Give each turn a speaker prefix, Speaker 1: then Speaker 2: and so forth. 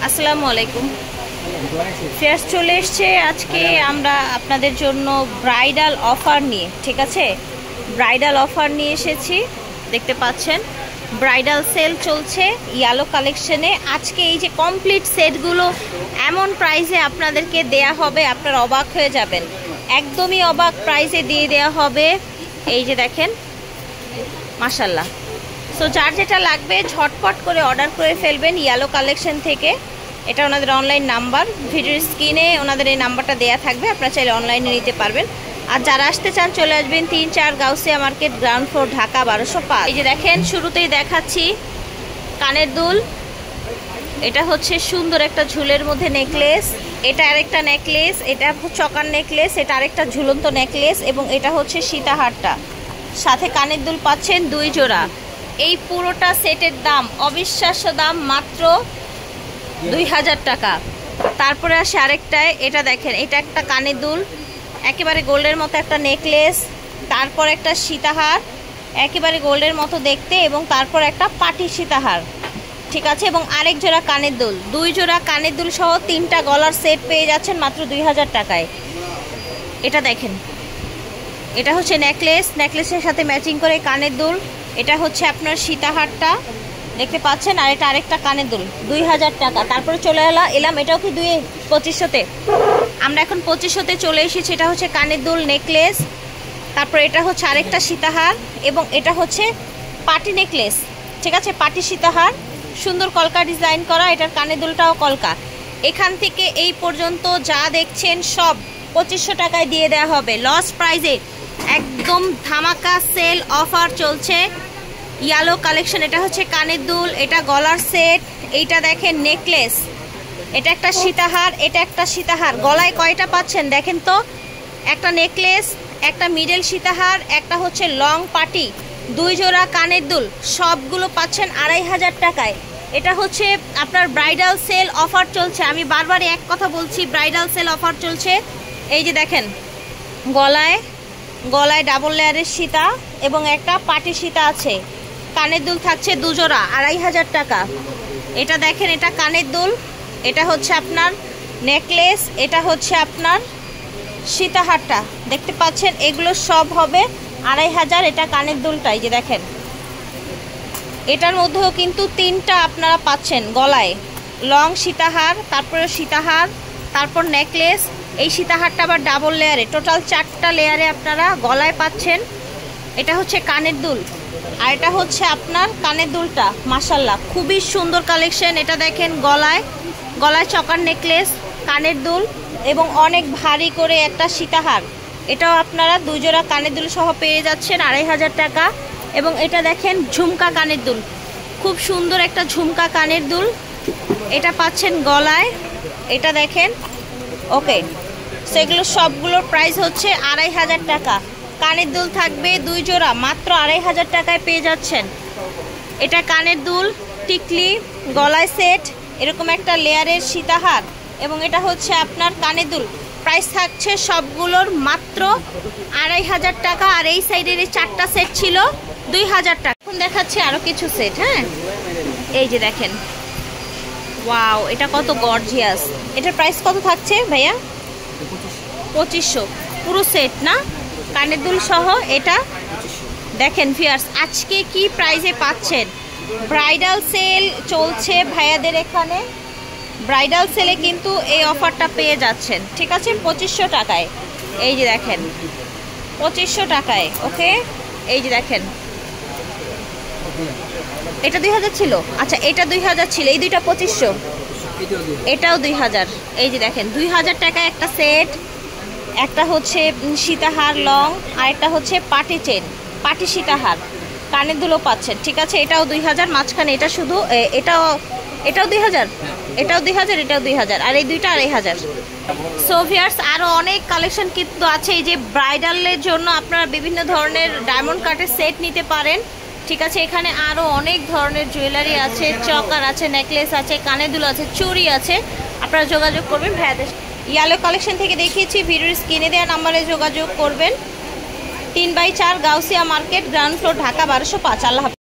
Speaker 1: আসসালামু আলাইকুম। ফেয়ার্স চলে এসছে আজকে আমরা আপনাদের জন্য ব্রাইডাল অফার নিয়ে, ঠিক আছে, ব্রাইডাল অফার নিয়ে এসেছি। দেখতে পাচ্ছেন ব্রাইডাল সেল চলছে ইয়ালো কালেকশনে। আজকে এই যে কমপ্লিট সেটগুলো এমন প্রাইসে আপনাদেরকে দেয়া হবে, আপনারা অবাক হয়ে যাবেন, একদমই অবাক প্রাইসে দিয়ে দেয়া হবে। এই যে দেখেন, মাশাল্লাহ। সো যার যেটা লাগবে ঝটপট করে অর্ডার করে ফেলবেন ইয়ালো কালেকশন থেকে। এটা ওনাদের অনলাইন নাম্বার, ভিডিওর স্ক্রিনে ওনাদের এই নাম্বারটা দেয়া থাকবে, আপনারা চাইলে অনলাইনে নিতে পারবেন। আর যারা আসতে চান চলে আসবেন ৩-৪ Gausia market, ground floor, Dhaka ১২০৫। এই যে দেখেন, শুরুতেই দেখাচ্ছি কানের দুল। এটা হচ্ছে সুন্দর একটা ঝুলের মধ্যে নেকলেস, এটা আরেকটা নেকলেস, এটা চকার নেকলেস, এটা আরেকটা ঝুলন্ত নেকলেস, এবং এটা হচ্ছে সীতাহারটা। সাথে কানের দুল পাচ্ছেন 2 জোড়া। এই পুরোটা সেটের দাম অবিশ্বাস্য দাম, মাত্র ২০০০ টাকা। তারপরে আসে আরেকটায়, এটা দেখেন, এটা একটা কানের দুল, একেবারে গোল্ডের মতো একটা নেকলেস, তারপর একটা সীতাহার একেবারে গোল্ডের মতো দেখতে, এবং তারপর একটা পাটি সীতাহার, ঠিক আছে, এবং আরেক জোড়া কানের দুল। 2 জোড়া কানের দুল সহ 3টা গলার সেট পেয়ে যাচ্ছেন মাত্র ২০০০ টাকায়। এটা দেখেন, এটা হচ্ছে নেকলেস, নেকলেসের সাথে ম্যাচিং করে কানের দুল। এটা হচ্ছে আপনার সীতাহারটা দেখতে পাচ্ছেন, আর এটা আরেকটা কানের দুল, ২০০০ টাকা। তারপরে চলে এলাম, এটাও কি ২৫০০তে, আমরা এখন ২৫০০তে চলে এসেছি। এটা হচ্ছে কানের দুল নেকলেস, তারপর এটা হচ্ছে আরেকটা সীতাহার, এবং এটা হচ্ছে পাটি নেকলেস, ঠিক আছে, পাটি সীতাহার, সুন্দর কলকা ডিজাইন করা। এটার কানের দুলটাও কলকা। এখান থেকে এই পর্যন্ত যা দেখছেন সব ২৫০০ টাকায় দিয়ে দেওয়া হবে, লস প্রাইজে, একদম ধামাকা সেল অফার চলছে ইয়ালো কালেকশন। এটা হচ্ছে কানের দুল, এটা গলার সেট, এইটা দেখেন নেকলেস, এটা একটা সীতাহার, এটা একটা সীতাহার। গলায় কয়টা পাচ্ছেন দেখেন তো, একটা নেকলেস, একটা মিডল সীতাহার, একটা হচ্ছে লং পাটি, 2 জোড়া কানের দুল, সবগুলো পাচ্ছেন ২৫০০ টাকায়। এটা হচ্ছে আপনার ব্রাইডাল সেল অফার চলছে। আমি বারবার এক কথা বলছি, ব্রাইডাল সেল অফার চলছে। এই যে দেখেন, গলায় ডাবল লেয়ারের সীতা এবং একটা পাটি সীতা আছে। কানের দুল থাকছে 2 জোড়া, ২৫০০ টাকা। এটা দেখেন, এটা কানের দুল, এটা হচ্ছে আপনার নেকলেস, এটা হচ্ছে আপনার সীতাহারটা দেখতে পাচ্ছেন, এগুলো সব হবে ২৫০০। এটা কানের দুলটা, এই যে দেখেন, এটার মধ্যেও কিন্তু 3টা আপনারা পাচ্ছেন গলায়, লং সীতাহার, তারপরে সীতাহার, তারপর নেকলেস। এই সীতাহারটা আবার ডাবল লেয়ারে, টোটাল 4টা লেয়ারে আপনারা গলায় পাচ্ছেন। এটা হচ্ছে কানের দুল, আর এটা হচ্ছে আপনার কানের দুলটা, মাশাল্লাহ খুবই সুন্দর কালেকশন। এটা দেখেন, গলায় চকার নেকলেস, কানের দুল, এবং অনেক ভারী করে একটা সীতাহার। এটাও আপনারা 2 জোড়া কানের দুল সহ পেয়ে যাচ্ছেন ২৫০০ টাকা। এবং এটা দেখেন ঝুমকা কানের দুল, খুব সুন্দর একটা ঝুমকা কানের দুল, এটা পাচ্ছেন গলায়। এটা দেখেন, ওকে, সেগুলো সবগুলোর প্রাইস হচ্ছে ২৫০০ টাকা। কানের দুল থাকবে 2 জোড়া, মাত্র ২৫০০ টাকায় পেয়ে যাচ্ছেন। এটা কানের দুল, টিকলি, গলায় সেট, এরকম একটা লেয়ারের সীতাহার, এবং এটা হচ্ছে আপনার কানের দুল। প্রাইস থাকছে সবগুলোর মাত্র ২৫০০ টাকা। আর এই সাইডের এই 4টা সেট ছিল ২০০০ টাকা। এখন দেখাচ্ছি আরও কিছু সেট। হ্যাঁ, এই যে দেখেন, ওয়াও, এটা কত গর্জিয়াস। এটার প্রাইস কত থাকছে ভাইয়া? ২৫০০ পুরো সেট না, কানের দুল সহ। এটা দেখেন ভিউয়ার্স, আজকে কি প্রাইসে পাচ্ছেন। ব্রাইডাল সেল চলছে ভাইয়াদের এখানে, ব্রাইডাল সেলে কিন্তু এই অফারটা পেয়ে যাচ্ছেন, ঠিক আছে, ২৫০০ টাকায়। এই যে দেখেন, ২৫০০ টাকায়, ওকে। এই যে দেখেন, এটা ২০০০ ছিল, আচ্ছা এটা ২০০০ ছিল, এই দুইটা ২৫০০, এটাও ২০০০। এই যে দেখেন, ২০০০ টাকায় একটা সেট, একটা হচ্ছে সীতাহার লং, আর একটা হচ্ছে পাটি চেন, পাটি সীতাহার, কানের দুলও পাচ্ছেন, ঠিক আছে। এটাও ২০০০, মাঝখানে এটা শুধু, এটাও ২০০০, এটাও ২০০০, এটাও ২০০০, আর এই দুইটা ২৫০০। সো ভিউয়ার্স, আরও অনেক কালেকশন কিন্তু আছে। এই যে ব্রাইডালের জন্য আপনারা বিভিন্ন ধরনের ডায়মন্ড কাটের সেট নিতে পারেন, ঠিক আছে। এখানে আরও অনেক ধরনের জুয়েলারি আছে, চকার আছে, নেকলেস আছে, কানের দুল আছে, চুড়ি আছে। আপনারা যোগাযোগ করবেন ভাইয়াদের। ইয়ালো কালেকশন থেকে দেখিয়েছি, ভিডিওর স্ক্রিনে দেওয়া নাম্বারে যোগাযোগ করবেন। 3/4 Gausia market, ground floor, Dhaka ১২০৫। আল্লাহ হাফেজ।